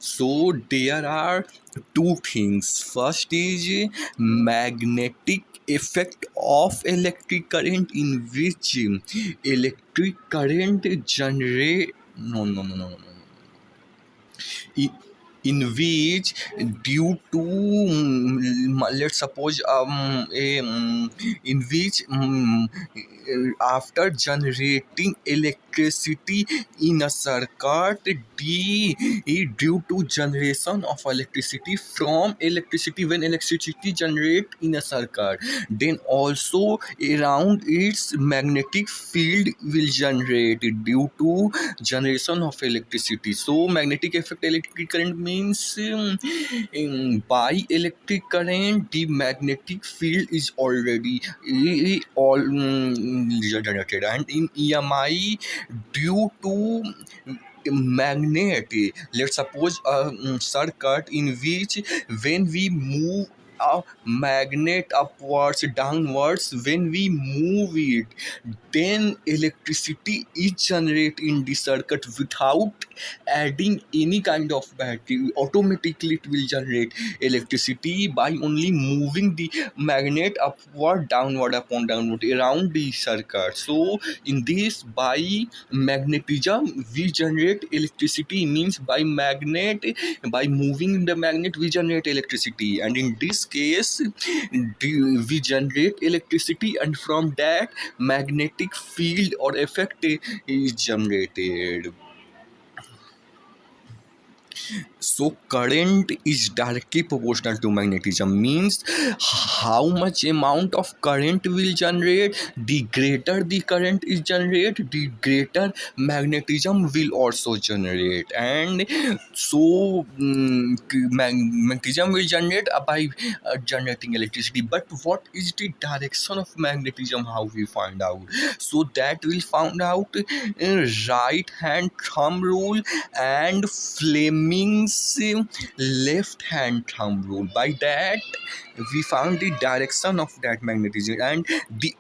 So there are two things. First is magnetic effect of electric current, in which electric current generate i- in which, due to let's suppose a in which after generating electricity in a circuit, due to generation of electricity from electricity, when electricity generate in a circuit, then also around its magnetic field will generate due to generation of electricity. So magnetic effect electric current means, by electric current the magnetic field is already all generated, and in EMI, due to magnet, let's suppose a circuit in which, when we move a magnet upwards, downwards, when we move it, then electricity is generated in the circuit without adding any kind of battery. Automatically it will generate electricity by only moving the magnet upward, downward, upon downward around the circuit. So in this, by magnetism we generate electricity, means by magnet, by moving the magnet we generate electricity, and in this case we generate electricity, and from that magnetic field or effect is generated. So current is directly proportional to magnetism, means how much amount of current will generate, the greater the current is generated, the greater magnetism will also generate. And so magnetism will generate by generating electricity. But what is the direction of magnetism, how we find out? So that we found out right hand thumb rule and Fleming's left hand thumb rule. By that we found the direction of that magnetism, and the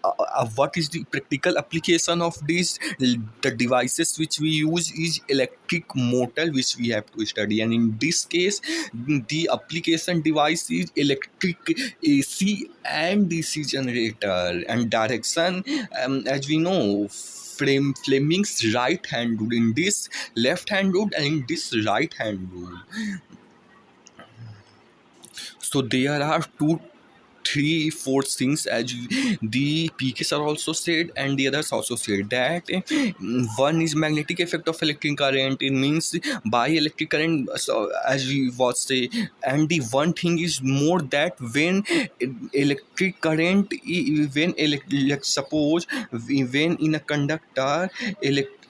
what is the practical application of this. The devices which we use is electric motor, which we have to study, and in this case the application device is electric AC and DC generator. And direction, as we know, Fleming's right hand rule, in this left hand rule, and in this right hand rule. So there are two, three, four things, as the PK sir also said and the others also said, that one is magnetic effect of electric current. It means by electric current, so as we was say, and the one thing is more, that when electric current, let's suppose when in a conductor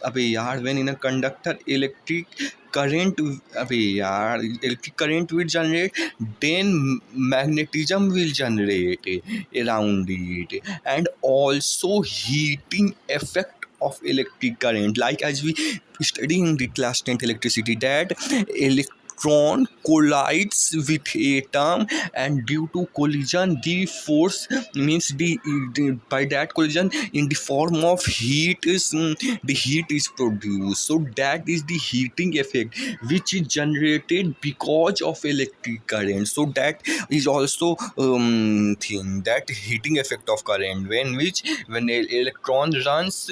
अबे यार, when in a conductor electric current, अबे यार, electric current will generate, then magnetism will generate around it, and also heating effect of electric current, like as we study in the class 10th electricity, that electron collides with atom, and due to collision the force, means by that collision, in the form of heat is the heat is produced. So that is the heating effect which is generated because of electric current. So that is also thing, that heating effect of current, when electron runs,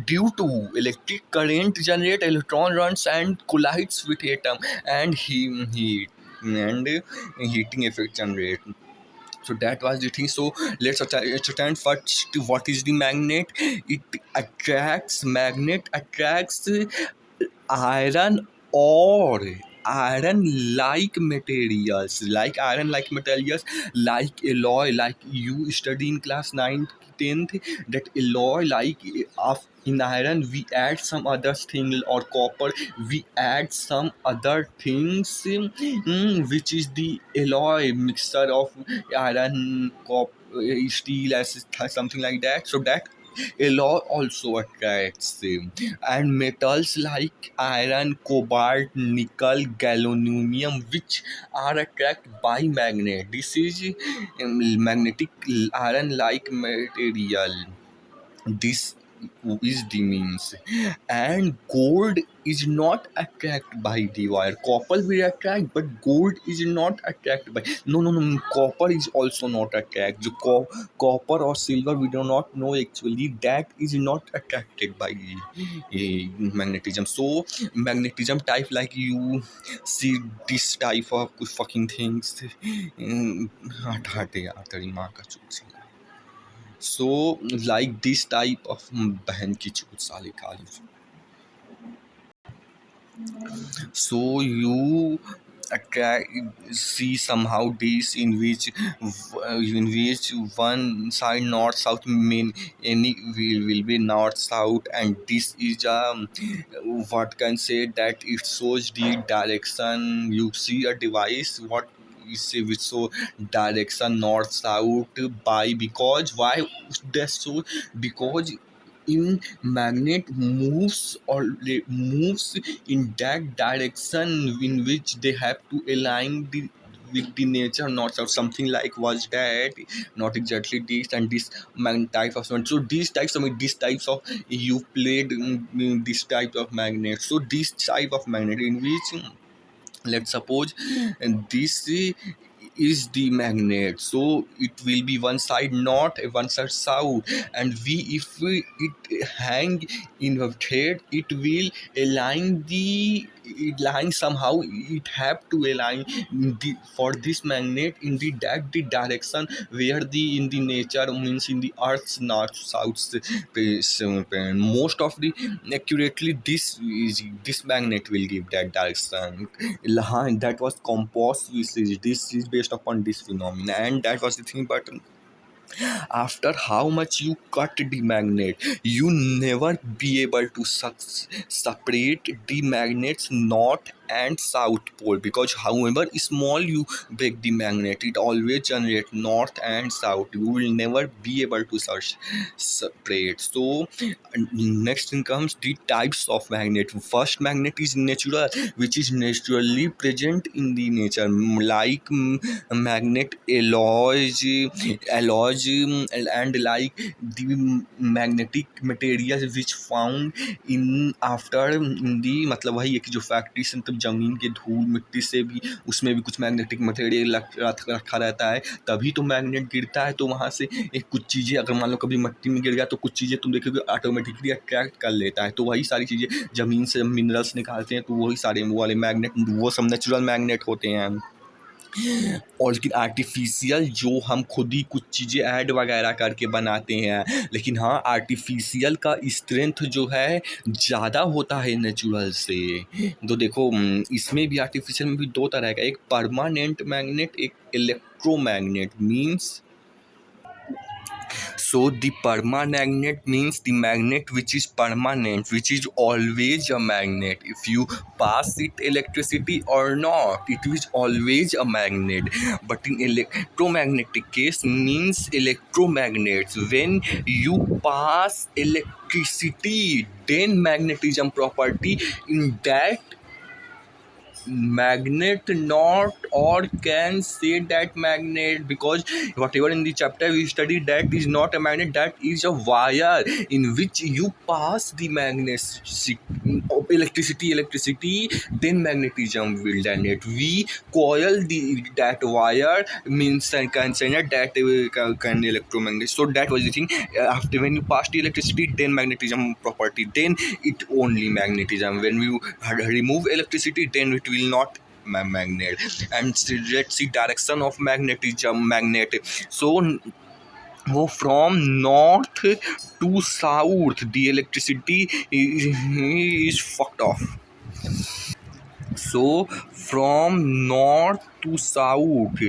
due to electric current generate, electron runs and collides with atom, and heat and heating effect generate. So that was the thing. So let's understand first what is the magnet. It attracts, magnet attracts iron or iron like materials, like alloy, like you study in class 9th 10th, that alloy, like of in iron we add some other thing, or copper we add some other things, which is the alloy mixture of iron, copper, steel, as something like that. So that alloy also attracts them. And metals like iron, cobalt, nickel, galvaninium, which are attracted by magnet. This is magnetic iron like material. This is the means. And gold is not attracted by the wire. Copper will attract, but gold is not attracted by. No, no, no. Copper is also not attracted. Copper or silver, we do not know actually. That is not attracted by magnetism. So magnetism type, like you see this type of fucking things. हट हट यार तेरी माँ का चूत सी। So like this type of बहन की चूत साले काली। So you attract see somehow this in which one side north south mean any will be north south, and this is what can say that it shows the direction. You see a device what is say which show direction north south by, because why that so, because in magnet moves in that direction in which they have to align the with the nature, not something like was that, not exactly this and this type of magnet. So these types of you played this type of magnet. So this type of magnet in which let's suppose and this is the magnet, so it will be one side north and one side south, and if we it hang in a thread, it will align the it line somehow, it have to align for this magnet in the direction where the in the nature means in the earth's north south place, most of the accurately this magnet will give that direction. That was compost usage. This is based upon this phenomenon, and that was the thing. But after how much you cut the magnet, you never be able to separate the magnet's north and south pole, because however small you break the magnet, it always generate north and south. You will never be able to separate. So next thing comes the types of magnet. First magnet is natural, which is naturally present in the nature, like magnet alloys and like the magnetic materials which found in after in the मतलब वही है कि जो factory से तब जमीन के धूल मिट्टी से भी उसमें भी कुछ मैग्नेटिक मटेरियल रखा रहता है, तभी तो मैग्नेट गिरता है। तो वहाँ से एक कुछ चीज़ें अगर मान लो कभी मिट्टी में गिर गया तो कुछ चीज़ें तुम देखोगे ऑटोमेटिकली अट्रैक्ट कर लेता है। तो वही सारी चीज़ें ज़मीन से मिनरल्स निकालते हैं, तो वही सारे वो वाले मैग्नेट वो सब नेचुरल मैग्नेट होते हैं। और लेकिन आर्टिफिशियल जो हम खुद ही कुछ चीज़ें ऐड वगैरह करके बनाते हैं, लेकिन हाँ आर्टिफिशियल का स्ट्रेंथ जो है ज़्यादा होता है नेचुरल से। तो देखो इसमें भी आर्टिफिशियल में भी दो तरह का, एक परमानेंट मैग्नेट, एक electromagnet means. So the permanagnet means the magnet which is permanent, which is always a magnet. If you pass it electricity or not, it is always a magnet. But in electromagnetic case means electromagnets. When you pass electricity, then magnetism property in that magnet not or can say that magnet, because whatever in the chapter we studied, that is not a magnet, that is a wire in which you pass the electricity, then magnetism will generate. We coil that wire means and can say that can electromagnet. So that was the thing. After when you pass the electricity, then magnetism property, then it only magnetism. When you remove electricity, then it will not magnet. And let's see direction of magnet. So from north to south the electricity is fucked off. So from north to south,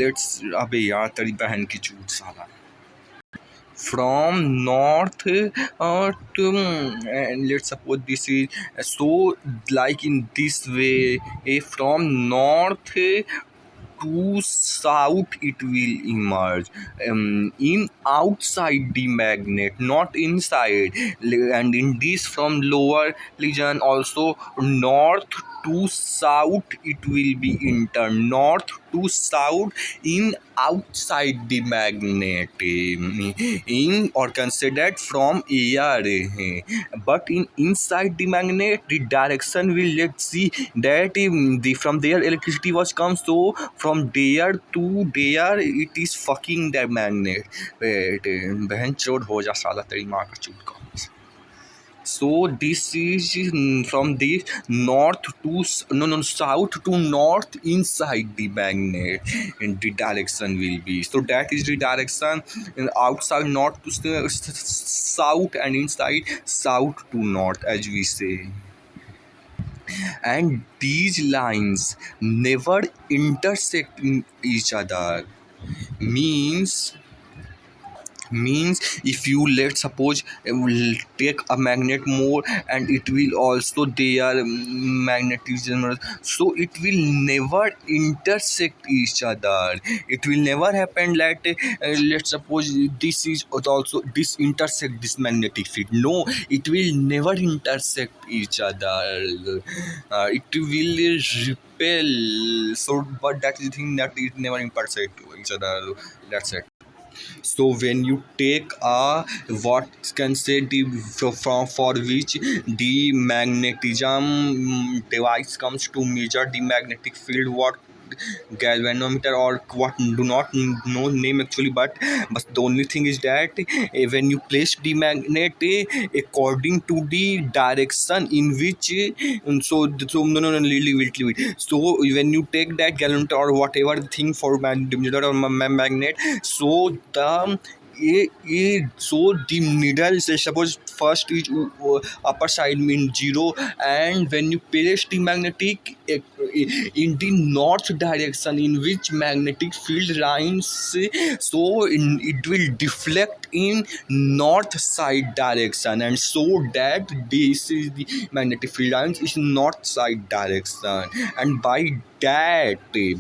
let's अबे यार तेरी बहन की चूत साला। From north to and let's suppose this is so like in this way, from north to south it will emerge, in outside the magnet, not inside. And in this from lower region also north to south it will be enter, north to south in outside the magnet, in or considered from air, but in inside the magnet the direction will, let's see that the from there electricity was come, so from there to there it is fucking the magnet. Wait, बहन चोद हो जा साला तेरी माँ का चूत का. So this is from the north to no south to north inside the magnet, and the direction will be, so that is the direction, and outside north to south and inside south to north, as we say. And these lines never intersect in each other, means if you, let's suppose, will take a magnet more and it will also their magnetism, so it will never intersect each other. It will never happen that let's suppose this is also this intersect this magnetic field, no, it will never intersect each other. It will repel, so but that is the thing, that it never intersect each other, that's it. So when you take a, what can say, the from for which the magnetism device comes to measure the magnetic field, what galvanometer or what, do not know name actually, but the only thing is that when you place the magnet according to the direction in which so no leave it. So when you take that galvanometer or whatever the thing for magnet or magnet, so so the middle, say suppose first is upper side mean 0, and when you place the magnetic in the north direction in which magnetic field lines, so it will deflect in north side direction, and so that this is the magnetic field lines is north side direction. And by that the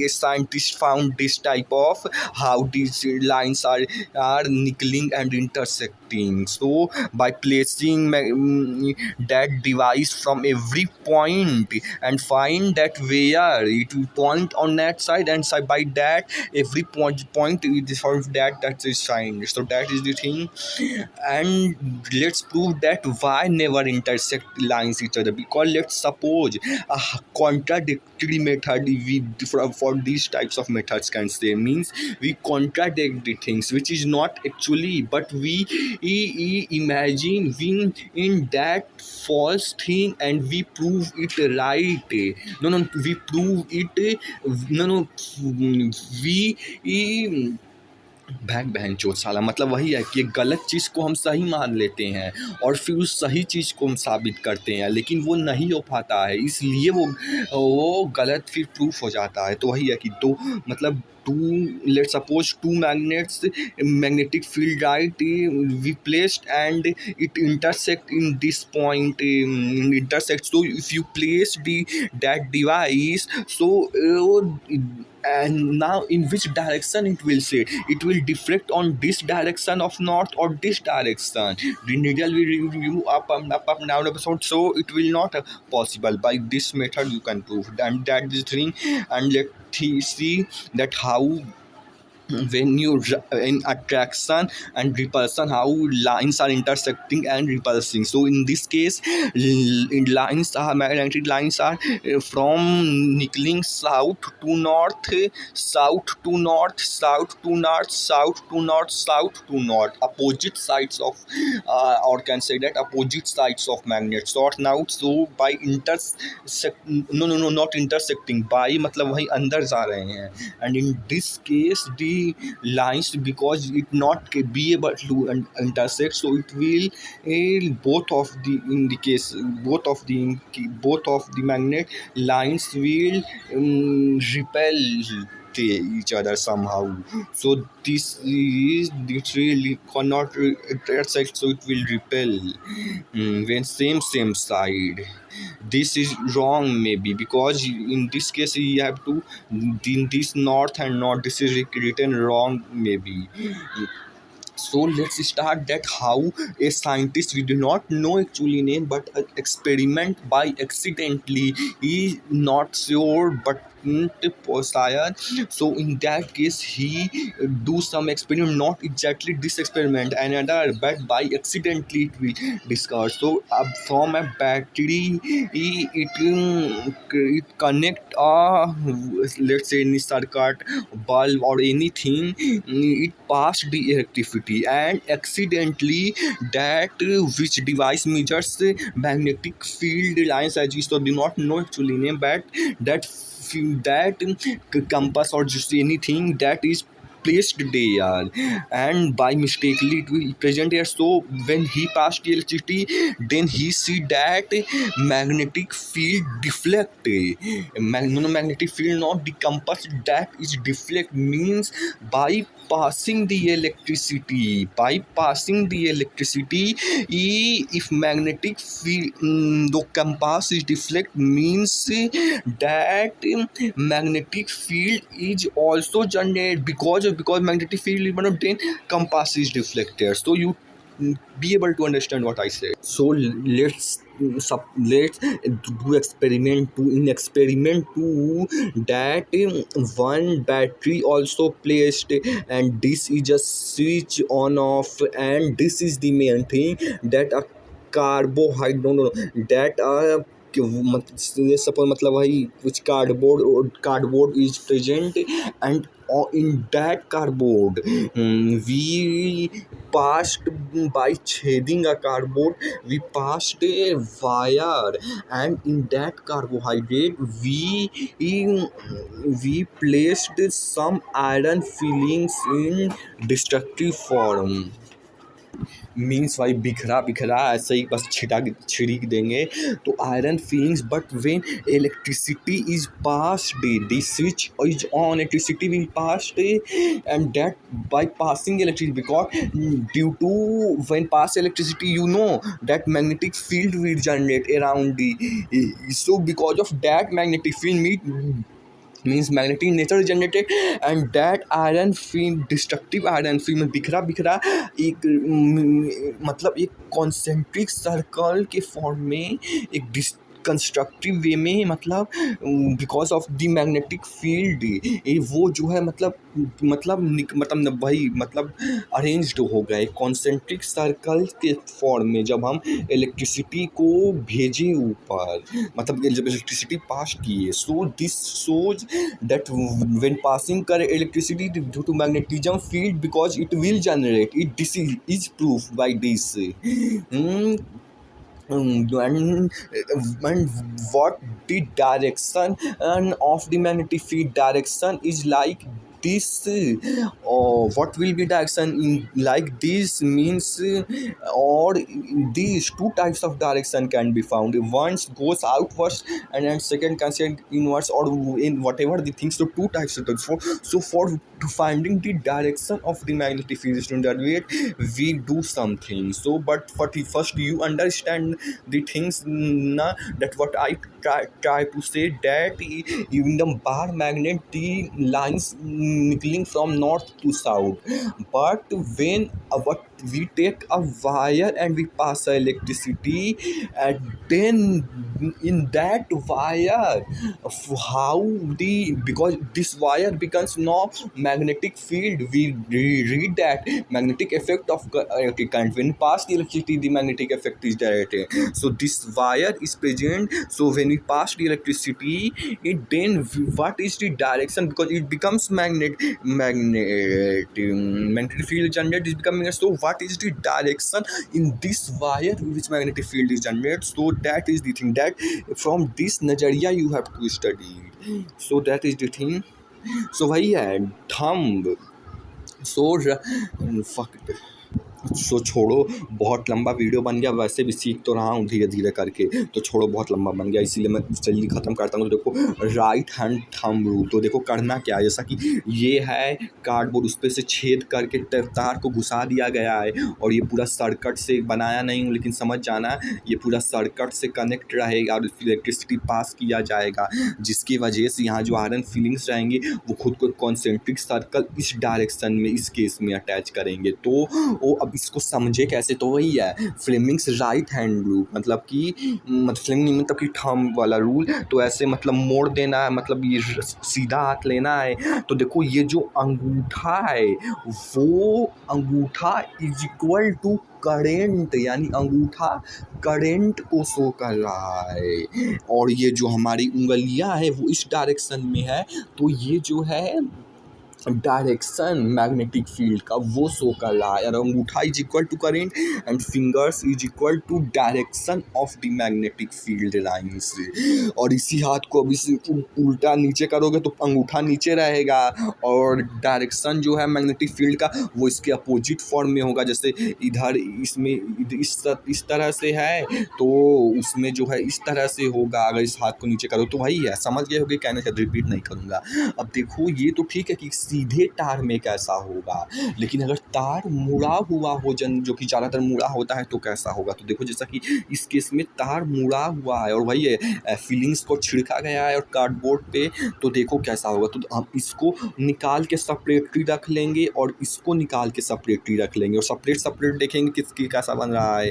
scientists found this type of how these lines are nickling and intersecting. So by placing that device from every point and find that where it will point on that side, and so by that every point it is for that is signed. So that is the thing. And let's prove that why never intersect lines each other, because let's suppose a contradictory method we for these types of methods can say, means we contradict the things which is not actually, but we imagine we in that false thing and we prove it right. No, we prove it, no, we भैंक बहन चोद साला, मतलब वही है कि एक गलत चीज़ को हम सही मान लेते हैं और फिर उस सही चीज़ को हम साबित करते हैं, लेकिन वो नहीं हो पाता है, इसलिए वो गलत फिर प्रूफ हो जाता है. तो वही है कि दो, मतलब to, let's suppose two magnets magnetic field, right, we placed and it intersect in this point, intersect. So if you place that device, so and now in which direction it will say, it will deflect on this direction of north or this direction, the needle will review up down episode, so it will not possible. By this method you can prove, and that is the thing. And let's see that how when you in attraction and repulsion, how lines are intersecting and repulsing. So in this case in lines are magnetic lines are from nickling south to north, south to north, south to north, south to north, south to north, opposite sides of or can say that opposite sides of magnet. So now, so by intersect, no not intersecting, by मतलब वही अंदर जा रहे हैं. And in this case the lines, because it not be able to intersect, so it will both of the in the case both of the magnet lines will repel each other somehow. So this really cannot intersect, so it will repel when same side. This is wrong maybe, because in this case you have to in this north and north, this is written wrong maybe. So let's start that how a scientist we do not know actually name but experiment by accidentally he not sure but शायद. So in that case he do some experiment, not exactly this experiment another, but by accidentally it will discover. So from a battery it connect a, let's say, any circuit, bulb or anything, it passed the electricity and accidentally that which device measures magnetic field lines, as you so do not know actually name, but that compass or just anything that is placed there and by mistakenly it will present here. So when he passed the electricity, then he see that magnetic field deflect. Magnetic field not the compass that is deflect means bypassing the electricity. If magnetic field the compass is deflect means that magnetic field is also generated because magnetic field is one of then compass is deflected. So you be able to understand what I say. So let's do experiment two in experiment two that one battery also placed and this is just switch on off and this is the main thing that a carbohydrate no that suppose मतलब भाई which cardboard is present and in that cardboard we passed by shading a cardboard we passed a wire and in that carbohydrate we placed some iron fillings in destructive form. Means भाई बिखरा बिखरा ऐसे ही बस छिड़क देंगे तो iron feelings but when electricity is passed the switch is on electricity will passed and that by passing electricity because due to when pass electricity you know that magnetic field will generate around the so because of that magnetic field means magnetic nature generated and that iron film destructive iron film में बिखरा बिखरा एक मतलब एक concentric circle के form में एक constructive way में मतलब because of the magnetic field ये वो जो है मतलब भाई मतलब अरेंज्ड हो गए कॉन्सेंट्रिक सर्कल के फॉर्म में जब हम इलेक्ट्रिसिटी को भेजें ऊपर मतलब जब इलेक्ट्रिसिटी पास किए so this shows that when passing current electricity due to magnetism field because it will generate it this is proof by this. Hmm, and what the direction of the magnetic field direction is like this or what will be direction in like this means or these two types of direction can be found. One goes outwards and then second considered inwards or in whatever the things. So two types of things. For to finding the direction of the magnetic field in that way we do something. So but first you understand the things that what I try to say that in the bar magnet the lines nickling from north to south but when what we take a wire and we pass the electricity and then in that wire how the because this wire becomes now magnetic field we read that magnetic effect of current when pass the electricity the magnetic effect is directed. So this wire is present so when we pass the electricity it then what is the direction because it becomes magnetic field generated is becoming so what is the direction in this wire which magnetic field is generated. So that is the thing that from this nazariya you have to study. So that is the thing. So वही है thumb so fuck it. सो छोड़ो, बहुत लंबा video बन गया, वैसे भी सीख तो रहा हूँ धीरे धीरे करके, तो छोड़ो बहुत लंबा बन गया, इसीलिए मैं जल्दी ख़त्म करता हूँ। तो देखो राइट हैंड थंब रूल, तो देखो करना क्या है, जैसा कि ये है कार्डबोर्ड, उस पे से छेद करके तार को घुसा दिया गया है, और ये पूरा सर्किट से बनाया नहीं हूँ, लेकिन समझ जाना ये पूरा सर्किट से कनेक्ट रहेगा और इलेक्ट्रिसिटी पास किया जाएगा, जिसकी वजह से यहाँ जो आयरन फीलिंग्स रहेंगे वो खुद को कॉन्सेंट्रिक सर्कल इस डायरेक्शन में, इस केस में अटैच करेंगे। तो वो अब इसको समझे कैसे, तो वही है फ्लेमिंग्स राइट हैंड रूल, मतलब कि फ्लेमिंग मतलब कि थंब वाला रूल। तो ऐसे मतलब मोड़ देना है, मतलब ये सीधा हाथ लेना है। तो देखो ये जो अंगूठा है वो अंगूठा इज इक्वल टू करेंट, यानी अंगूठा करेंट को शो कर रहा है, और ये जो हमारी उंगलियां है वो इस डायरेक्शन में है, तो ये जो है डायरेक्शन मैग्नेटिक फील्ड का वो शो कर रहा है, और अंगूठा is equal to current and fingers is equal to direction of the magnetic field lines. और इसी हाथ को अब इस उल्टा नीचे करोगे तो अंगूठा नीचे रहेगा, और डायरेक्शन जो है मैग्नेटिक फील्ड का वो इसके अपोजिट फॉर्म में होगा, जैसे इधर इसमें इस तरह से है तो उसमें जो है इस तरह से होगा, अगर इस हाथ को नीचे करो तो वही है, समझ गए होगे, कहने से रिपीट नहीं करूँगा। अब देखो ये तो ठीक है कि सीधे तार में कैसा होगा, लेकिन अगर तार मुड़ा हुआ हो, जो कि ज़्यादातर मुड़ा होता है, तो कैसा होगा। तो देखो जैसा कि इस केस में तार मुड़ा हुआ है और वही है फीलिंग्स को छिड़का गया है और कार्डबोर्ड पे, तो देखो कैसा होगा। तो हम इसको निकाल के सेपरेटली रख लेंगे और इसको निकाल के सेपरेटली रख लेंगे, और सेपरेट देखेंगे किसकी कैसा बन रहा है,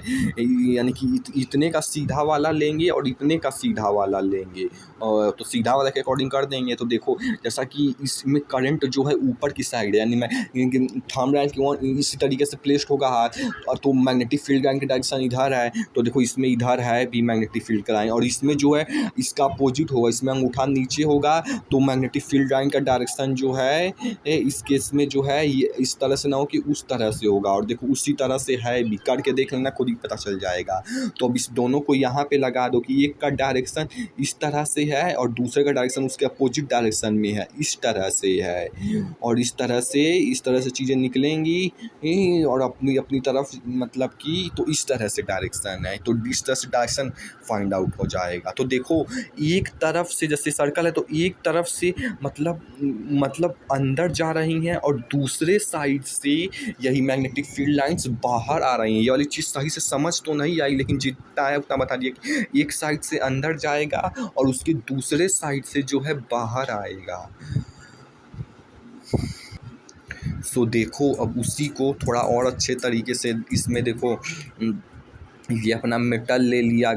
यानी कि इतने का सीधा वाला लेंगे और इतने का सीधा वाला लेंगे, और तो सीधा वाला के अकॉर्डिंग कर देंगे। तो देखो जैसा कि इसमें करंट जो है ऊपर की साइड है, यानी मैं थंब लाइन की इसी तरीके से प्लेस्ड होगा हाथ, और तो मैग्नेटिक फील्ड लाइन की डायरेक्शन इधर है, तो देखो इसमें इधर है भी मैग्नेटिक फील्ड का लाइन, और इसमें जो है इसका अपोजिट होगा, इसमें अंगूठा नीचे होगा, तो मैग्नेटिक फील्ड लाइन का डायरेक्शन जो है इस केस में जो है ये इस तरह से ना हो कि उस तरह से होगा, और देखो उसी तरह से है भी, करके देख लेना खुद ही पता चल जाएगा। तो अब इस दोनों को यहाँ पे लगा दो कि एक का डायरेक्शन इस तरह से है और दूसरे का डायरेक्शन उसके अपोजिट डायरेक्शन में है, इस तरह से है, और इस तरह से चीज़ें निकलेंगी और अपनी अपनी तरफ, मतलब कि तो इस तरह से डायरेक्शन है, तो इस तरह से डायरेक्शन फाइंड आउट हो जाएगा। तो देखो एक तरफ से जैसे सर्कल है तो एक तरफ से मतलब अंदर जा रही हैं और दूसरे साइड से यही मैग्नेटिक फील्ड लाइंस बाहर आ रही हैं। ये वाली चीज़ सही से समझ तो नहीं आई, लेकिन जितना है उतना बता दिया कि एक साइड से अंदर जाएगा और उसके दूसरे साइड से जो है बाहर आएगा। सो देखो अब उसी को थोड़ा और अच्छे तरीके से इसमें देखो ये अपना मेटल ले लिया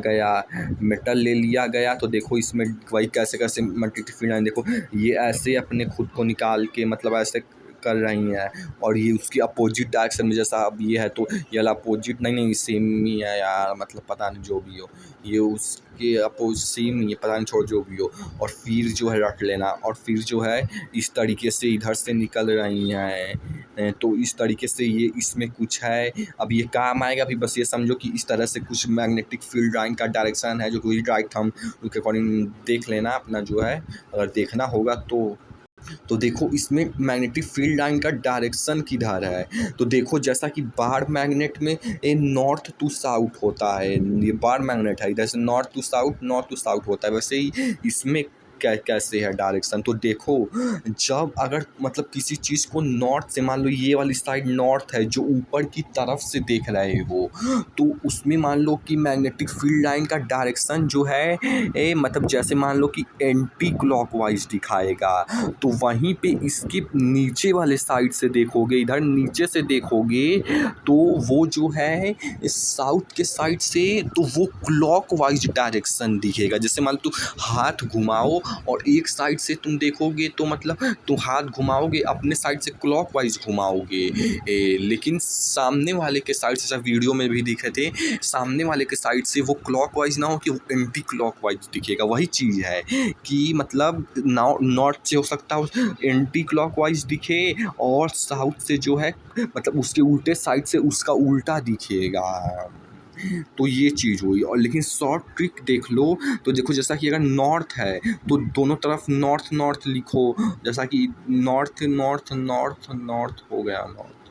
गया, तो देखो इसमें वही कैसे कैसे मैग्नेटिक फील्ड लाइन, देखो ये ऐसे अपने खुद को निकाल के मतलब ऐसे कर रही हैं, और ये उसकी अपोजिट डायरेक्शन में, जैसा अब ये है तो ये वाला अपोजिट नहीं सेम ही है यार, मतलब पता नहीं जो भी हो, ये उसके अपोजिट सेम ही है, पता नहीं छोड़ जो भी हो। और फिर जो है रख लेना, और फिर जो है इस तरीके से इधर से निकल रही हैं, तो इस तरीके से ये इसमें कुछ है। अब ये काम आएगा, अभी बस ये समझो कि इस तरह से कुछ मैग्नेटिक फील्ड लाइन का डायरेक्शन है, जो कि राइट थंब उसके अकॉर्डिंग देख लेना अपना जो है, अगर देखना होगा तो देखो इसमें मैग्नेटिक फील्ड लाइन का डायरेक्शन किधर है। तो देखो जैसा कि बार मैग्नेट में ये नॉर्थ टू साउथ होता है, ये बार मैग्नेट है, इधर से नॉर्थ टू साउथ होता है, वैसे ही इसमें कैसे है डायरेक्शन। तो देखो जब अगर मतलब किसी चीज़ को नॉर्थ से, मान लो ये वाली साइड नॉर्थ है जो ऊपर की तरफ से देख रहे हो, तो उसमें मान लो कि मैग्नेटिक फील्ड लाइन का डायरेक्शन जो है मतलब जैसे मान लो कि एंटी क्लॉकवाइज दिखाएगा, तो वहीं पे इसके नीचे वाले साइड से देखोगे, इधर नीचे से देखोगे तो वो जो है साउथ के साइड से, तो वो क्लॉकवाइज डायरेक्शन दिखेगा। जैसे मान लो हाथ घुमाओ और एक साइड से तुम देखोगे तो मतलब तुम हाथ घुमाओगे अपने साइड से क्लॉकवाइज घुमाओगे, लेकिन सामने वाले के साइड से, सब वीडियो में भी दिखे थे, सामने वाले के साइड से वो क्लॉकवाइज ना हो कि वो एंटी क्लॉकवाइज दिखेगा। वही चीज़ है कि मतलब नॉर्थ से हो सकता है एंटी क्लॉकवाइज दिखे, और साउथ से जो है मतलब उसके उल्टे साइड से उसका उल्टा दिखेगा। तो ये चीज़ हुई। और लेकिन शॉर्ट ट्रिक देख लो, तो देखो जैसा कि अगर नॉर्थ है तो दोनों तरफ नॉर्थ नॉर्थ लिखो, जैसा कि नॉर्थ नॉर्थ नॉर्थ नॉर्थ हो गया नॉर्थ,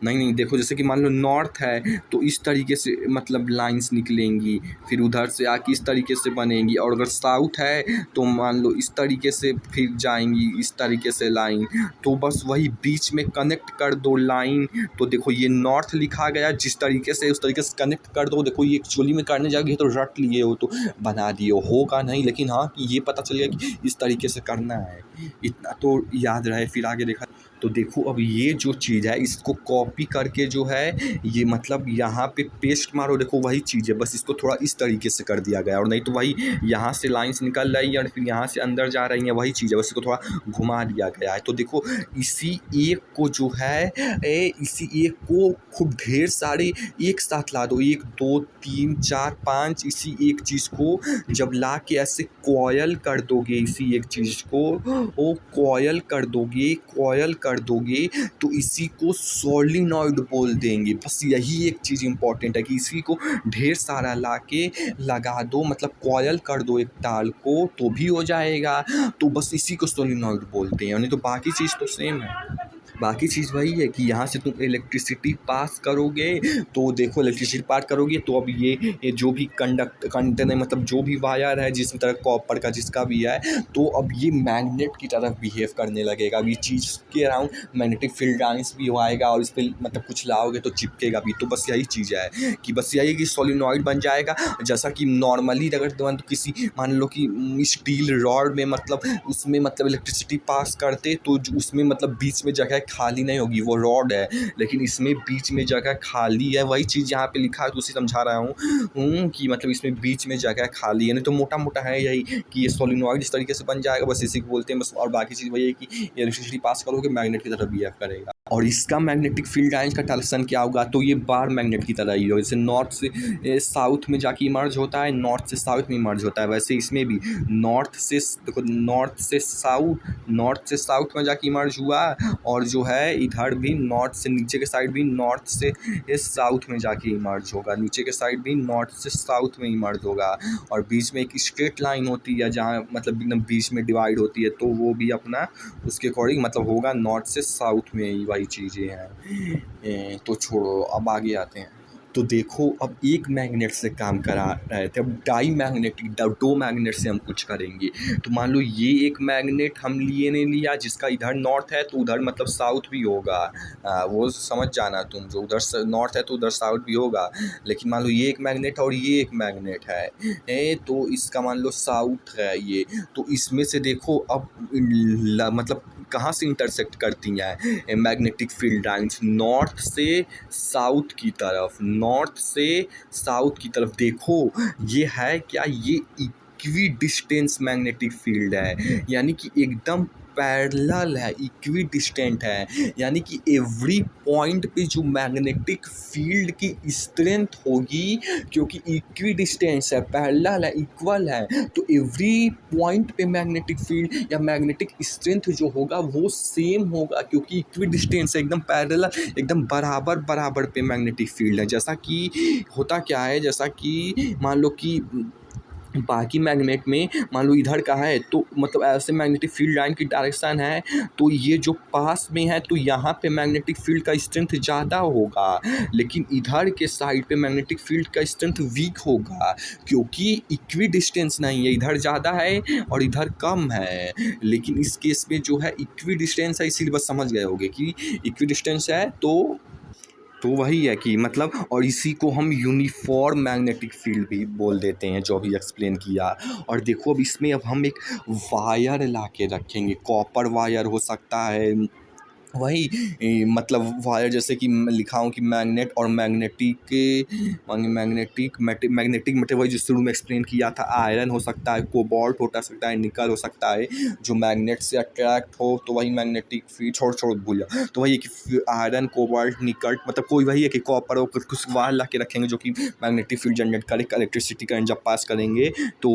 नहीं, नहीं, देखो जैसे कि मान लो नॉर्थ है तो इस तरीके से मतलब लाइन्स निकलेंगी, फिर उधर से आके इस तरीके से बनेंगी, और अगर साउथ है तो मान लो इस तरीके से फिर जाएँगी, इस तरीके से लाइन। तो बस वही बीच में कनेक्ट कर दो लाइन। तो देखो ये नॉर्थ लिखा गया, जिस तरीके से उस तरीके से कनेक्ट कर दो। देखो ये एक्चुअली में करने जाओगे तो रट लिए हो, तो बना दिए हो, होगा नहीं, लेकिन हाँ कि ये पता चल गया कि इस तरीके से करना है। इतना तो याद रहे, फिर आगे देखा तो देखो अब ये जो चीज़ है इसको कॉपी करके जो है ये मतलब यहाँ पे पेस्ट मारो। देखो वही चीज़ है, बस इसको थोड़ा इस तरीके से कर दिया गया, और नहीं तो वही यहाँ से लाइंस निकल रही है और फिर यहाँ से अंदर जा रही हैं, वही चीज़ है, बस इसको थोड़ा घुमा दिया गया है। तो देखो इसी एक को जो है इसी एक को खूब ढेर सारे एक साथ ला दो, 1 2 3 4 5, इसी एक चीज़ को जब ला के ऐसे कॉयल कर दोगे, इसी एक चीज़ को वो कॉयल कर दोगे तो इसी को सोलिनॉइड बोल देंगे। बस यही एक चीज़ इम्पॉर्टेंट है कि इसी को ढेर सारा ला के लगा दो, मतलब कॉयल कर दो एक तार को तो भी हो जाएगा। तो बस इसी को सोलिनॉइड बोलते हैं, नहीं तो बाकी चीज़ तो सेम है। बाकी चीज़ वही है कि यहाँ से तुम इलेक्ट्रिसिटी पास करोगे, तो देखो इलेक्ट्रिसिटी पास करोगे तो अब ये जो भी कंडक्टर मतलब जो भी वायर है जिस तरह कॉपर का जिसका भी है, तो अब ये मैग्नेट की तरफ बिहेव करने लगेगा। अब ये चीज़ के अराउंड मैग्नेटिक फील्ड लाइंस भी आएगा और इस पर मतलब कुछ लाओगे तो चिपकेगा भी। तो बस यही चीज़ है कि बस यही कि सोलिनॉइड बन जाएगा। जैसा कि नॉर्मली अगर तुम किसी मान लो कि स्टील रॉड में मतलब उसमें मतलब इलेक्ट्रिसिटी पास करते तो उसमें मतलब बीच में जगह खाली नहीं होगी, वो रॉड है, लेकिन इसमें बीच में जगह खाली है। वही चीज़ यहाँ पे लिखा है तो उसे समझा रहा हूँ कि मतलब इसमें बीच में जगह खाली है। नहीं तो मोटा मोटा है यही कि ये सोलिनॉइड इस तरीके से बन जाएगा, बस इसी को बोलते हैं बस। और बाकी चीज़ वही है कि इलेक्ट्रिसिटी पास करोगे मैग्नेट की तरफ बिहेव करेगा। और इसका मैग्नेटिक फील्ड लाइंस का डायरेक्शन क्या होगा, तो ये बार मैग्नेट की तरह ही होगा। जैसे नॉर्थ से साउथ में जाके इमर्ज होता है, नॉर्थ से साउथ में इमर्ज होता है, वैसे इसमें भी नॉर्थ से देखो नॉर्थ से साउथ में जाके इमर्ज हुआ, और जो है इधर भी नॉर्थ से नीचे के साइड भी नॉर्थ से साउथ में जाके इमर्ज होगा, नीचे के साइड भी नॉर्थ से साउथ में इमर्ज होगा। और बीच में एक स्ट्रेट लाइन होती है जहाँ मतलब एकदम बीच में डिवाइड होती है, तो वो भी अपना उसके अकॉर्डिंग मतलब होगा नॉर्थ से साउथ में ही, वही चीज़ें हैं। तो छोड़ो, अब आगे आते हैं। तो देखो अब एक मैग्नेट से काम करा रहे थे, अब डाई मैग्नेटिक दो मैग्नेट से हम कुछ करेंगे। तो मान लो ये एक मैग्नेट हम लिए ने लिया जिसका इधर नॉर्थ है तो उधर मतलब साउथ भी होगा। वो समझ जाना तुम, जो उधर नॉर्थ है तो उधर साउथ भी होगा। लेकिन मान लो ये एक मैग्नेट है और ये एक मैग्नेट है, तो इसका मान लो साउथ है ये, तो इसमें से देखो अब मतलब कहाँ से इंटरसेक्ट करती हैं मैग्नेटिक फील्ड लाइंस, नॉर्थ से साउथ की तरफ, नॉर्थ से साउथ की तरफ। देखो ये है क्या, ये इक्वी डिस्टेंस मैग्नेटिक फील्ड है, यानी कि एकदम पैरेलल है, इक्वी डिस्टेंट है, यानी कि एवरी पॉइंट पे जो मैग्नेटिक फील्ड की स्ट्रेंथ होगी, क्योंकि इक्वी डिस्टेंस है, पैरेलल है, इक्वल है, तो एवरी पॉइंट पे मैग्नेटिक फील्ड या मैग्नेटिक स्ट्रेंथ जो होगा वो सेम होगा, क्योंकि इक्वी डिस्टेंस है, एकदम पैरेलल, एकदम बराबर पे मैग्नेटिक फील्ड है। जैसा कि होता क्या है, जैसा कि मान लो कि बाकी मैग्नेट में मान लो इधर का है तो मतलब ऐसे मैग्नेटिक फील्ड लाइन की डायरेक्शन है, तो ये जो पास में है तो यहाँ पे मैग्नेटिक फील्ड का स्ट्रेंथ ज़्यादा होगा, लेकिन इधर के साइड पे मैग्नेटिक फील्ड का स्ट्रेंथ वीक होगा, क्योंकि इक्वी डिस्टेंस नहीं है, इधर ज़्यादा है और इधर कम है। लेकिन इस केस में जो है इक्वी डिस्टेंस है, इसीलिए बस समझ गए होगे कि इक्वी डिस्टेंस है तो वही है कि मतलब, और इसी को हम यूनिफॉर्म मैग्नेटिक फील्ड भी बोल देते हैं, जो अभी एक्सप्लेन किया। और देखो अब इसमें अब हम एक वायर ला के रखेंगे, कॉपर वायर हो सकता है, वही मतलब वायर जैसे कि लिखा हूँ कि मैग्नेट और मैग्नेटिक मतलब वही जो शुरू में एक्सप्लेन किया था, आयरन हो सकता है, कोबाल्ट हो सकता है, निकल हो सकता है, जो मैग्नेट से अट्रैक्ट हो, तो वही मैग्नेटिक फील्ड छोड़ भूल जाओ, तो वही है कि आयरन कोबाल्ट निकल मतलब कोई वही है कि कॉपर और कुछ वायर ला के रखेंगे जो कि मैग्नेटिक फील्ड जनरेट करे, इलेक्ट्रिसिटी करंट जब पास करेंगे तो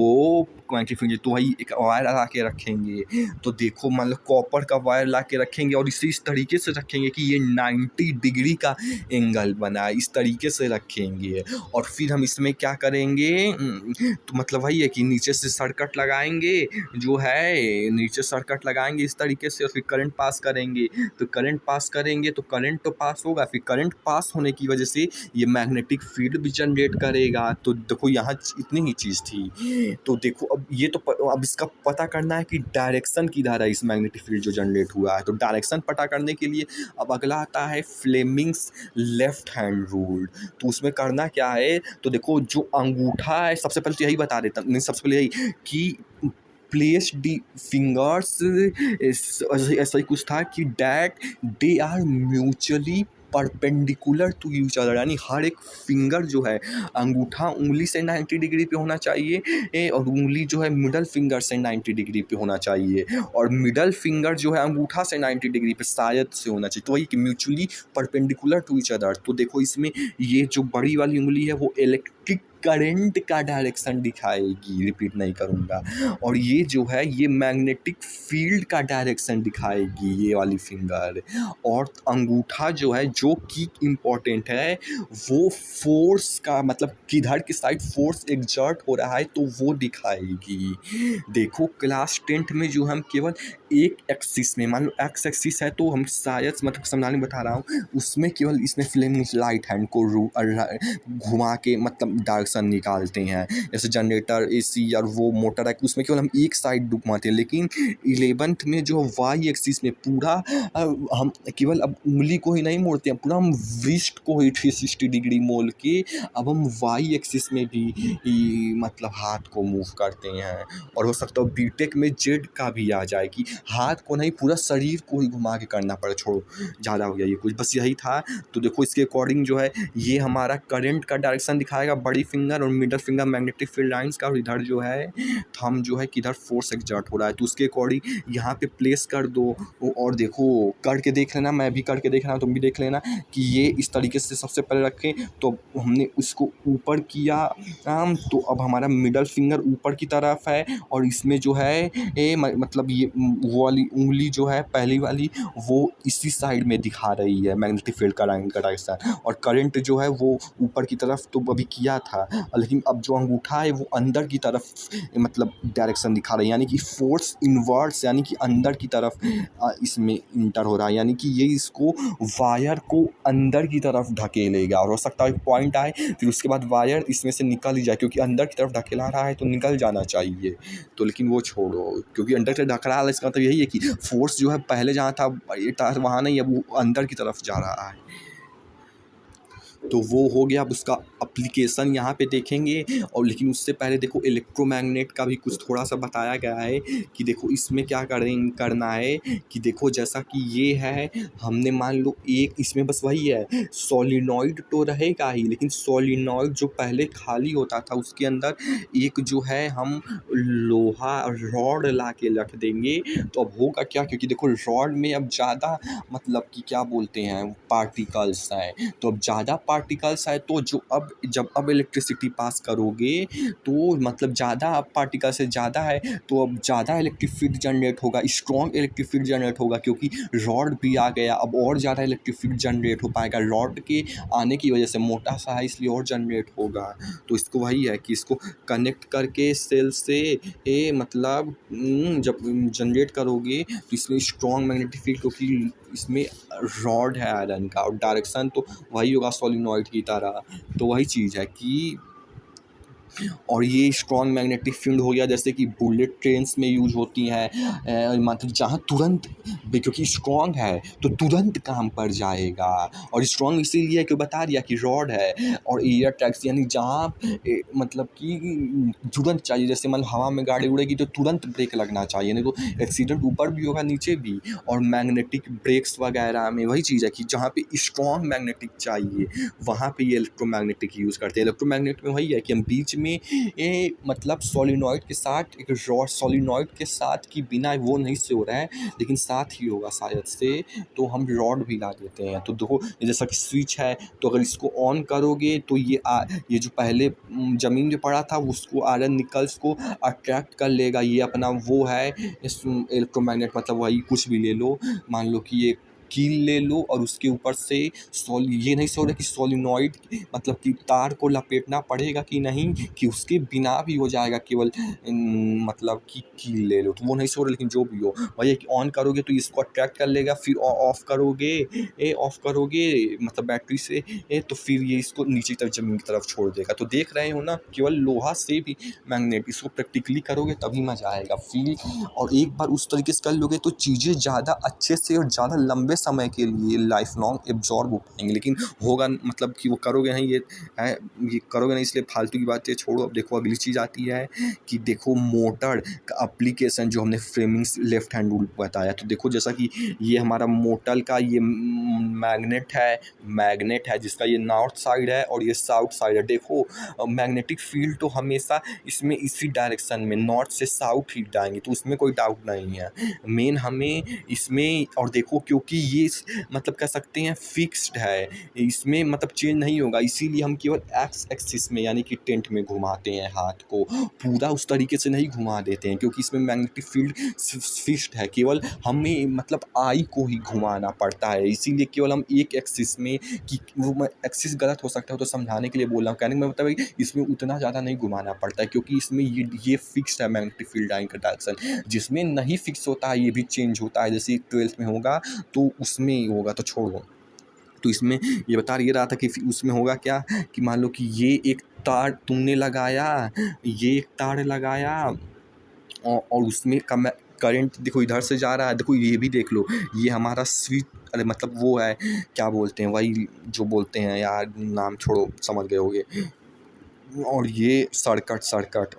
मैग्नेटिक फील्ड, तो वही एक वायर ला के रखेंगे। तो देखो मान लो कॉपर का वायर ला के रखेंगे और इसे इस तरीके से रखेंगे कि ये 90 डिग्री का एंगल बना, इस तरीके से रखेंगे। और फिर हम इसमें क्या करेंगे, तो मतलब वही है कि नीचे से सर्किट लगाएंगे, जो है नीचे सर्किट लगाएंगे इस तरीके से, और फिर करंट पास करेंगे। तो करंट पास करेंगे तो करंट तो पास होगा, फिर करंट पास होने की वजह से ये मैग्नेटिक फील्ड भी जनरेट करेगा। तो देखो यहाँ इतनी ही चीज़ थी। तो देखो अब ये तो अब इसका पता करना है कि डायरेक्शन किधर है इस मैग्नेटिक फील्ड जो जनरेट हुआ है। तो डायरेक्शन पता करने के लिए अब अगला आता है फ्लेमिंग्स लेफ्ट हैंड रूल। तो उसमें करना क्या है, तो देखो जो अंगूठा है, सबसे पहले तो यही बता देता नहीं, सबसे पहले यही कि प्लेस दी फिंगर्स, ऐसा ही कुछ था कि that they are mutually perpendicular to each other, यानी हर एक फिंगर जो है अंगूठा उंगली से 90 डिग्री पे होना चाहिए, और उंगली जो है मिडल फिंगर से 90 डिग्री पे होना चाहिए, और मिडल फिंगर जो है अंगूठा से 90 डिग्री पे शायद से होना चाहिए। तो वही कि mutually perpendicular to each other. तो देखो इसमें ये जो बड़ी वाली उंगली है वो इलेक्ट्रिक करंट का डायरेक्शन दिखाएगी, रिपीट नहीं करूँगा, और ये जो है ये मैग्नेटिक फील्ड का डायरेक्शन दिखाएगी, ये वाली फिंगर। और अंगूठा जो है, जो की इम्पोर्टेंट है, वो फोर्स का मतलब किधर की साइड फोर्स एग्जर्ट हो रहा है तो वो दिखाएगी। देखो क्लास 10th में जो हम केवल एक एक्सिस में, मान लो एक्स एक्सिस है तो हम शायद मतलब समझाने बता रहा हूँ, उसमें केवल इसमें फ्लेमिंग राइट हैंड को घुमा के मतलब डायरेक्शन निकालते हैं। जैसे जनरेटर, एसी और वो मोटर है, उसमें केवल हम एक साइड घुमाते हैं। लेकिन 11th में जो वाई एक्सिस में पूरा हम केवल अब उंगली को ही नहीं मोड़ते हैं, पूरा हम रिस्ट को ही 360 डिग्री मोड़ के अब हम वाई एक्सिस में भी मतलब हाथ को मूव करते हैं। और हो सकता है बीटेक में जेड का भी आ जाए कि हाथ को नहीं पूरा शरीर को ही घुमा के करना पड़े। छोड़ो ज़्यादा हो गया ये कुछ, बस यही था। तो देखो इसके अकॉर्डिंग जो है ये हमारा करंट का डायरेक्शन दिखाएगा, बड़ी फिंगर और middle finger magnetic field lines का, और इधर जो है थंब जो है किधर फोर्स एक्सर्ट हो रहा है। तो उसके अकॉर्डिंग यहाँ पे प्लेस कर दो, और देखो करके देख लेना, मैं भी करके देख रहा हूँ, तुम भी देख लेना कि ये इस तरीके से सबसे पहले रखें। तो हमने उसको ऊपर किया, तो अब हमारा मिडल फिंगर ऊपर की तरफ है, और इसमें जो है मतलब ये वो वाली उंगली जो है पहली वाली वो इसी साइड में दिखा रही है मैग्नेटिक फील्ड का लाइन का डायरेक्शन, और करंट जो है वो ऊपर की तरफ तो अभी किया था, लेकिन अब जो अंगूठा है वो अंदर की तरफ मतलब डायरेक्शन दिखा रहा है, यानी कि फोर्स इनवर्स, यानी कि अंदर की तरफ इसमें इंटर हो रहा है, यानी कि ये इसको वायर को अंदर की तरफ ढकेलेगा। और हो सकता है पॉइंट आए फिर उसके बाद वायर इसमें से निकल ही जाए, क्योंकि अंदर की तरफ ढकेला रहा है तो निकल जाना चाहिए। तो लेकिन वो छोड़ो, क्योंकि अंदर से ढकेला रहा है इसका मतलब यही है कि फोर्स जो है पहले जहाँ था वहाँ नहीं, अब वो अंदर की तरफ जा रहा है। तो वो हो गया। अब उसका एप्लीकेशन यहाँ पे देखेंगे, और लेकिन उससे पहले देखो इलेक्ट्रोमैग्नेट का भी कुछ थोड़ा सा बताया गया है कि देखो इसमें क्या करना है कि देखो जैसा कि ये है, हमने मान लो एक इसमें बस वही है, सोलिनॉइड तो रहेगा ही, लेकिन सोलिनॉइड जो पहले खाली होता था उसके अंदर एक जो है हम लोहा रॉड ला के रख देंगे। तो अब होगा क्या, क्योंकि देखो रॉड में अब ज़्यादा मतलब कि क्या बोलते हैं पार्टिकल्स हैं, तो अब ज़्यादा पार्टिकल्स है तो जो जब इलेक्ट्रिसिटी पास करोगे तो मतलब ज़्यादा पार्टिकल से ज़्यादा है तो अब ज़्यादा इलेक्ट्रिक फील्ड जनरेट होगा, स्ट्रॉन्ग इलेक्ट्रिक फील्ड जनरेट होगा, क्योंकि रॉड भी आ गया, अब और ज़्यादा इलेक्ट्रिक फील्ड जनरेट हो पाएगा। रॉड के आने की वजह से मोटा सा है इसलिए और जनरेट होगा। तो इसको वही है कि इसको कनेक्ट करके सेल से मतलब जब जनरेट करोगे तो इसमें स्ट्रॉन्ग मैग्नेटिक फील्ड, क्योंकि इसमें रॉड है आयरन का, और डायरेक्शन तो वही होगा सोलिनॉइड की तरह। तो वही चीज़ है कि और ये स्ट्रॉन्ग मैग्नेटिक फील्ड हो गया जैसे कि बुलेट ट्रेन्स में यूज होती हैं, मतलब जहाँ तुरंत क्योंकि स्ट्रॉन्ग है तो तुरंत काम पर जाएगा। और स्ट्रॉन्ग इसीलिए कि बता दिया कि रॉड है, और एयर टैक्सी यानी जहाँ मतलब कि तुरंत चाहिए, जैसे मान हवा में गाड़ी उड़ेगी तो तुरंत ब्रेक लगना चाहिए, नहीं तो एक्सीडेंट ऊपर भी होगा नीचे भी। और मैग्नेटिक ब्रेक्स वगैरह में वही चीज़ है कि जहाँ पे स्ट्रॉन्ग मैग्नेटिक चाहिए वहाँ पे ये इलेक्ट्रोमैग्नेटिक यूज़ करते हैं। इलेक्ट्रोमैग्नेट में वही है कि हम बीच में इसमें मतलब सोलिनॉइड के साथ एक रॉड सोलिनॉइड के साथ कि बिना वो नहीं से हो रहा है, लेकिन साथ ही होगा शायद से, तो हम रॉड भी ला देते हैं। तो देखो जैसा कि स्विच है, तो अगर इसको ऑन करोगे तो ये जो पहले ज़मीन में पड़ा था उसको आयरन निकल्स को अट्रैक्ट कर लेगा। ये अपना वो है इस इलेक्ट्रोमैग्नेट, मतलब वही कुछ भी ले लो, मान लो कि ये कील ले लो और उसके ऊपर से ये नहीं सोच रहा कि सोलिनॉइड मतलब कि तार को लपेटना पड़ेगा कि नहीं, कि उसके बिना भी हो जाएगा, केवल मतलब कि कील ले लो, तो वो नहीं सोच रहा। लेकिन जो भी हो भैया कि ऑन करोगे तो इसको अट्रैक्ट कर लेगा, फिर ऑफ करोगे मतलब बैटरी से तो फिर ये इसको नीचे की तरफ ज़मीन की तरफ छोड़ देगा। तो देख रहे हो ना, केवल लोहा से भी मैग्नेट, इसको प्रैक्टिकली करोगे तभी मज़ा आएगा फील। और एक बार उस तरीके से कर लोगे तो चीज़ें ज़्यादा अच्छे से और ज़्यादा लंबे समय के लिए लाइफ लॉन्ग एब्जॉर्ब हो पाएंगे। लेकिन होगा मतलब कि वो करोगे नहीं, ये करोगे नहीं, इसलिए फालतू की बातें छोड़ो। अब देखो अगली चीज़ आती है कि देखो मोटर का एप्लीकेशन, जो हमने फ्रेमिंग्स लेफ्ट हैंड रूल बताया। तो देखो जैसा कि ये हमारा मोटर का ये मैग्नेट है जिसका ये नॉर्थ साइड है और ये साउथ साइड है। देखो मैग्नेटिक फील्ड तो हमेशा इसमें इसी डायरेक्शन में नॉर्थ से साउथ ही जाएंगे, तो उसमें कोई डाउट नहीं है। मेन हमें इसमें, और देखो क्योंकि ये मतलब कह सकते हैं फिक्स्ड है, इसमें मतलब चेंज नहीं होगा, इसीलिए हम केवल एक्स एक्सिस में यानी कि टेंट में घुमाते हैं हाथ को, पूरा उस तरीके से नहीं घुमा देते हैं, क्योंकि इसमें मैग्नेटिक फील्ड फिक्स्ड है। केवल हमें मतलब आई को ही घुमाना पड़ता है, इसीलिए केवल हम एक एक्सिस में, कि वो एक्सिस गलत हो सकता है तो समझाने के लिए बोल रहा हूँ। कहने का मतलब इसमें उतना ज़्यादा नहीं घुमाना पड़ता है, क्योंकि इसमें ये फिक्स्ड है मैग्नेटिक फील्ड लाइन का डायरेक्शन। जिसमें नहीं फिक्स होता है ये भी चेंज होता है, जैसे 12th में होगा तो उसमें होगा, तो छोड़ो। तो इसमें ये बता ये रहा था कि उसमें होगा क्या, कि मान लो कि ये एक तार तुमने लगाया, ये एक तार लगाया और उसमें करंट देखो इधर से जा रहा है। देखो ये भी देख लो, ये हमारा स्विच, अरे मतलब वो है, क्या बोलते हैं, वही जो बोलते हैं यार, नाम छोड़ो, समझ गए होगे। और ये सर्किट,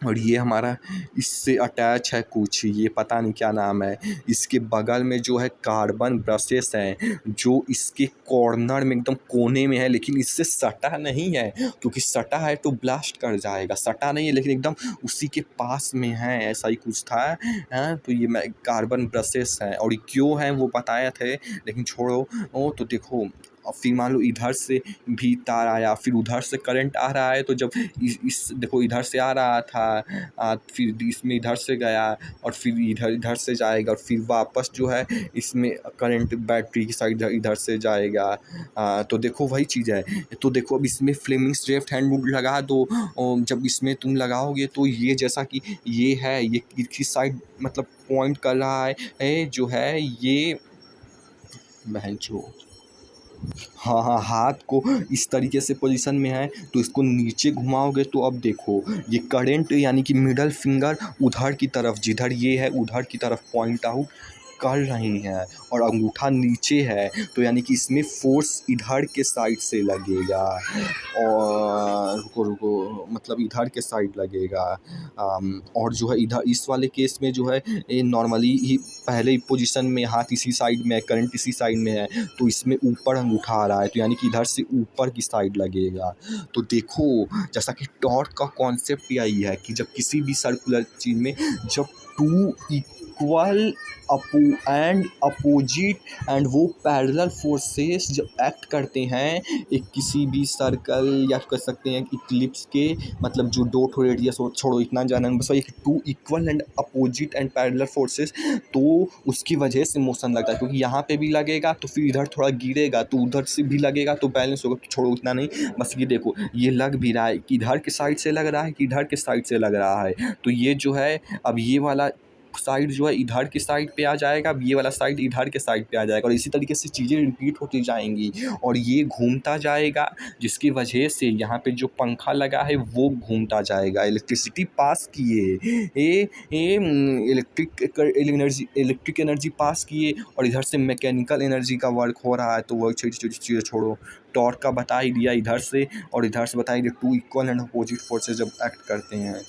और ये हमारा इससे अटैच है कुछ, ये पता नहीं क्या नाम है। इसके बगल में जो है कार्बन ब्रशेस हैं, जो इसके कॉर्नर में एकदम कोने में है, लेकिन इससे सटा नहीं है, क्योंकि सटा है तो ब्लास्ट कर जाएगा। सटा नहीं है लेकिन एकदम उसी के पास में है, ऐसा ही कुछ था। तो ये कार्बन ब्रशेस हैं, और ये क्यों हैं वो बताए थे, लेकिन छोड़ो। तो देखो, और फिर मान लो इधर से भी तार आया, फिर उधर से करंट आ रहा है, तो जब इस देखो इधर से आ रहा था, फिर इसमें इधर से गया, और फिर इधर से जाएगा, और फिर वापस जो है इसमें करंट बैटरी की साइड इधर से जाएगा। तो देखो वही चीज़ है। तो देखो अब इसमें फ्लेमिंग्स लेफ्ट हैंड रूल लगा दो, और जब इसमें तुम लगाओगे तो ये जैसा कि ये है, ये किस साइड मतलब पॉइंट कर रहा है जो है ये बहनचोद। हाँ हाँ, हाथ को इस तरीके से पोजीशन में है, तो इसको नीचे घुमाओगे तो अब देखो ये करंट यानी कि मिडल फिंगर उधर की तरफ, जिधर ये है उधर की तरफ पॉइंट आउट कर रही हैं, और अंगूठा नीचे है, तो यानी कि इसमें फोर्स इधर के साइड से लगेगा। और रुको मतलब इधर के साइड लगेगा। और जो है इधर इस वाले केस में जो है ये नॉर्मली ही पहले ही पोजीशन में हाथ इसी साइड में है, करंट इसी साइड में है, तो इसमें ऊपर अंगूठा आ रहा है, तो यानी कि इधर से ऊपर की साइड लगेगा। तो देखो जैसा कि टॉर्क का कॉन्सेप्ट यही है कि जब किसी भी सर्कुलर चीज़ में जब two equal and opposite and वो पैरेलल फोर्सेस जब एक्ट करते हैं एक किसी भी सर्कल, या कह सकते हैं इक्लिप्स के, मतलब जो दो ठो रेडियस हो, छोड़ो इतना जानना बस, ये two equal and opposite and parallel forces, तो उसकी वजह से मोशन लगता है, क्योंकि यहाँ पे भी लगेगा तो फिर इधर थोड़ा गिरेगा, तो उधर से भी लगेगा तो बैलेंस होगा। तो छोड़ो उतना नहीं, बस ये देखो ये लग भी रहा है कि इधर के साइड से लग रहा है कि इधर के साइड से लग रहा है, तो ये जो है अब ये वाला साइड जो है इधर की साइड पे आ जाएगा, अब ये वाला साइड इधर के साइड पे आ जाएगा, और इसी तरीके से चीज़ें रिपीट होती जाएंगी, और ये घूमता जाएगा, जिसकी वजह से यहाँ पे जो पंखा लगा है वो घूमता जाएगा। इलेक्ट्रिसिटी पास किए, इलेक्ट्रिक एनर्जी पास किए, और इधर से मैकेनिकल एनर्जी का वर्क हो रहा है, तो वह चीज़ें छोड़ो। टॉर्क का बता ही दिया इधर से, और इधर से बता ही दिया, two equal and opposite forces जब एक्ट करते हैं।